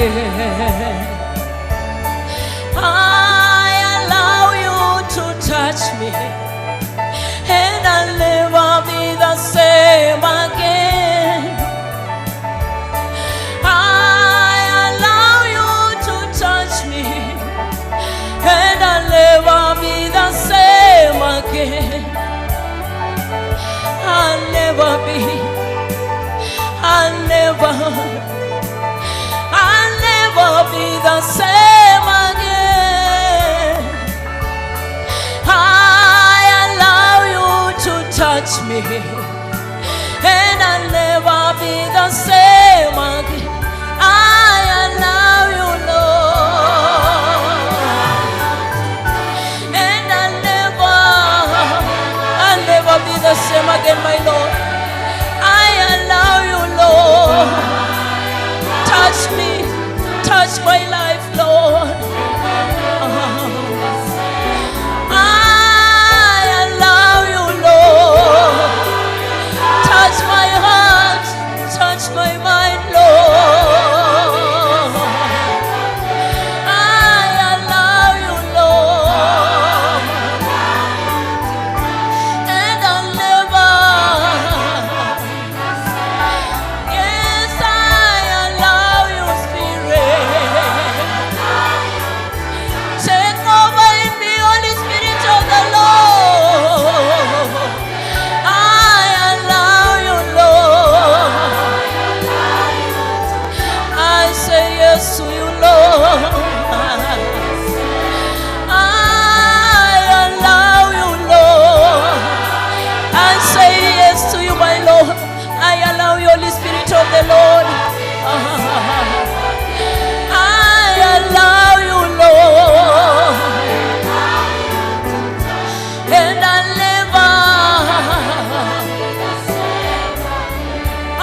I allow you to touch me, and I'll never be the same again. I allow you to touch me, and I'll never be the same again. I'll never be, I'll never be the same again. I allow you to touch me, and I'll never be the same again. I allow you, Lord, and I'll never be the same again, my Lord. I allow you, Lord. Touch me, touch my life, Lord. I allow you, Lord. Touch my heart, touch my mind, Lord. I allow you, Lord, and I'll never. Yes, I allow you, Spirit. Take over in me, Holy Spirit of the Lord. I allow you, Lord. I say yes to you, Lord. I allow you, Lord. I say yes to you, my Lord. I allow you, Holy Spirit of the Lord. I allow you, Lord, and I'll never. I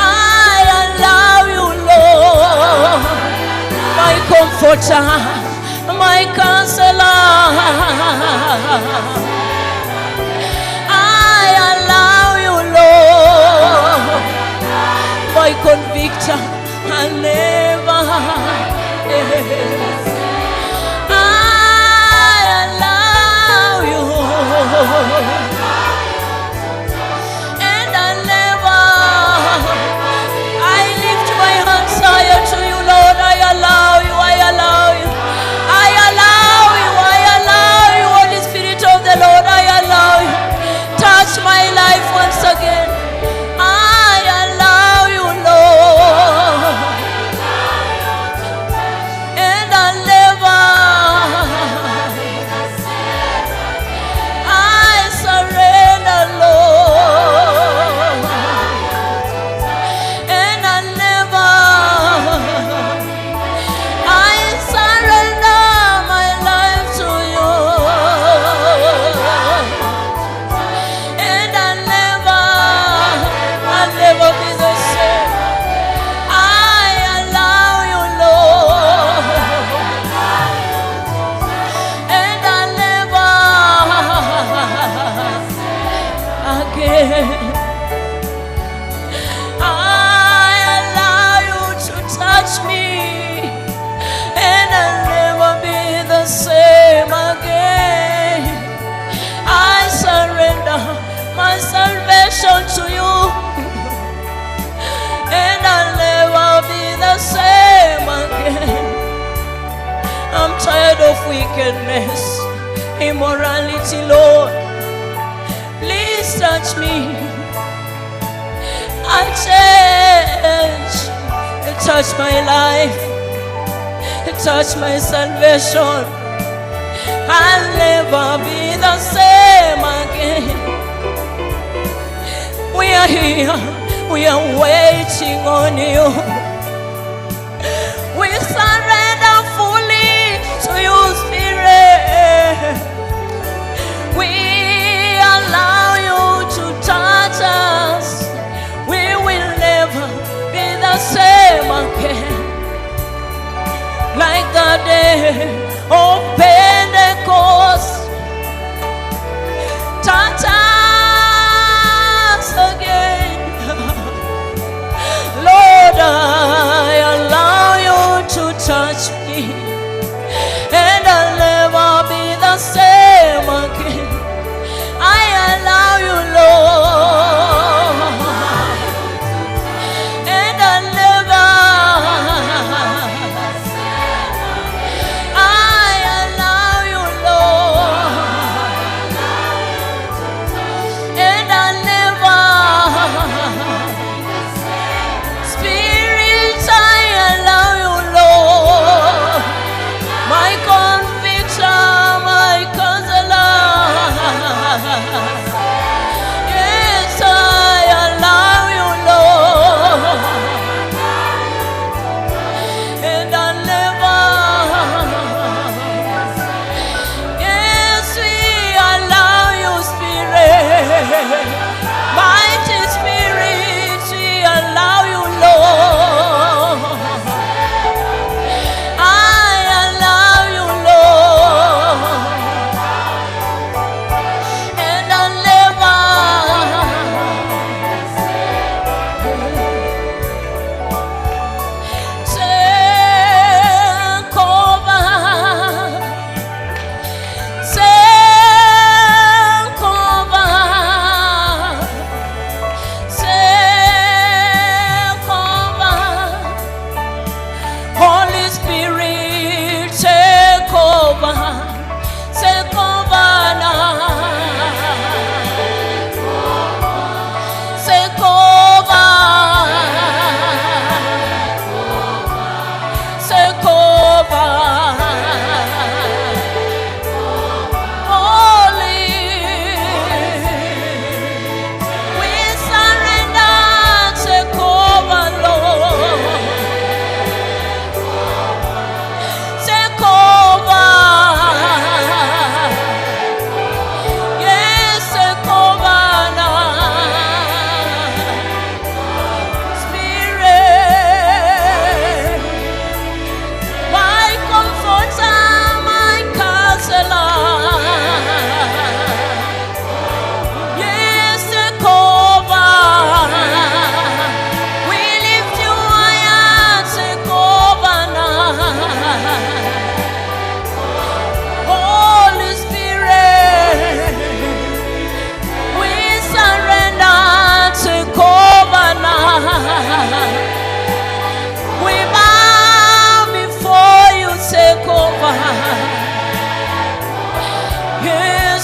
allow you, Lord, my comforter, my counselor. I allow you, Lord, my convictor. I'll never. I allow you, and I'll never. I lift my hands higher to you, Lord. I allow you, I allow you, I allow you, I allow you, Holy Spirit of the Lord. I allow you. Touch my life once again. I allow you, Lord, and I'll never. I surrender, Lord, and I'll never. I surrender my life to you, and I'll never be the same. I allow you, Lord, and I'll never again. I allow you to touch me, and I'll never be the same again. I surrender my salvation to you, and I'll never be the same again. I'm tired of wickedness, immorality, Lord. Please touch me. I change. Touch my life. Touch my salvation. I'll never be the same again. We are here. We are waiting on you. We surrender fully to you, Spirit. We allow you to touch us. We will never be the same again. Like the day of Pentecost, touch us again, Lord.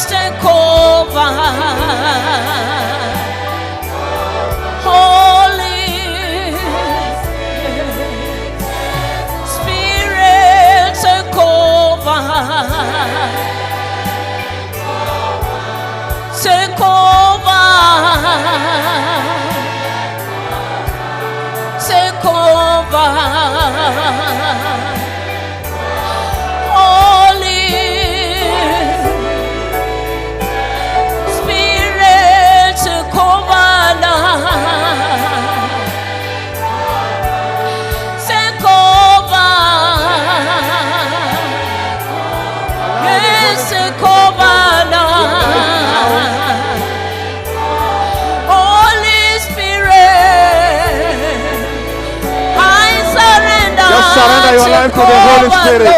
take over. Holy Spirit, take over. Take over. Take over. Holy Spirit, take over now. Take over. Yes, take over now. Holy Spirit, I surrender. Just surrender your life to the Holy Spirit.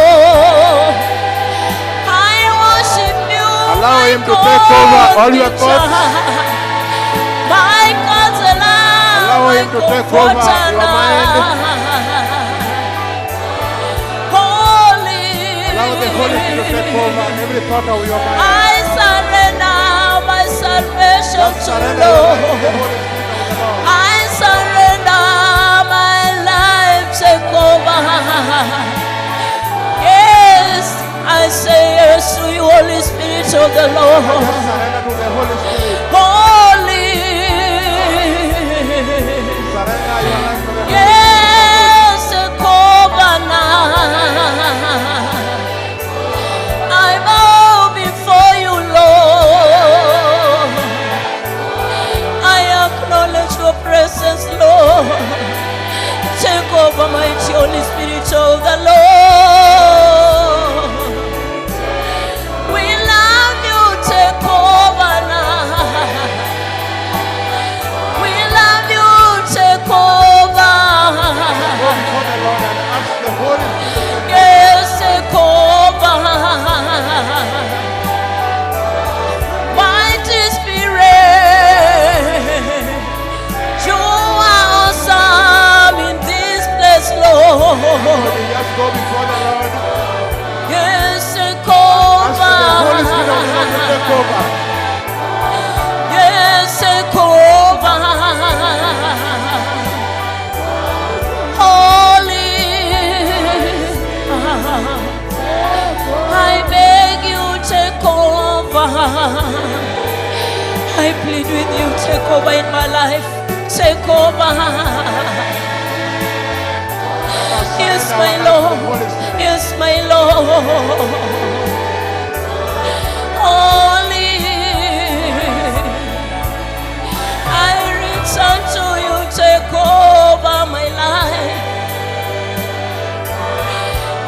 I worship you. Allow Him to take over all your thoughts. My counselor. Allow Him to take over your mind. Holy. Allow the Holy Spirit to take over every thought of your mind. I surrender my salvation Just to surrender you. your life to the Holy Spirit of the Lord. I surrender my life, take over. Yes, I say yes to you, Holy Spirit of the Lord. Just surrender to the Holy Spirit. Holy, Surrender your life to the Holy Spirit. yes, take over now. I bow before you, Lord. I acknowledge your presence, Lord. Take over, mighty Holy Spirit of the Lord. We love you, take over now. We love you, take over. Go before the Lord and ask the Holy Spirit. Yes, take over. Mighty Spirit, you are awesome in this place, Lord. Just go before the Lord. Yes, take Ask the Holy Spirit of the Lord to take over. over. Yes, take over. Holy, I beg you, take over. I plead with you, take over in my life. Take over. Yes, my Lord. Yes, my Lord. Holy, I return to you, take over my life.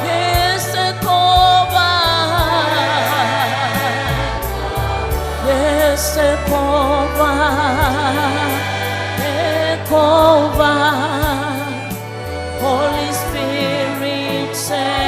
Yes, take over. Yes, take over. Take over. Holy Spirit, take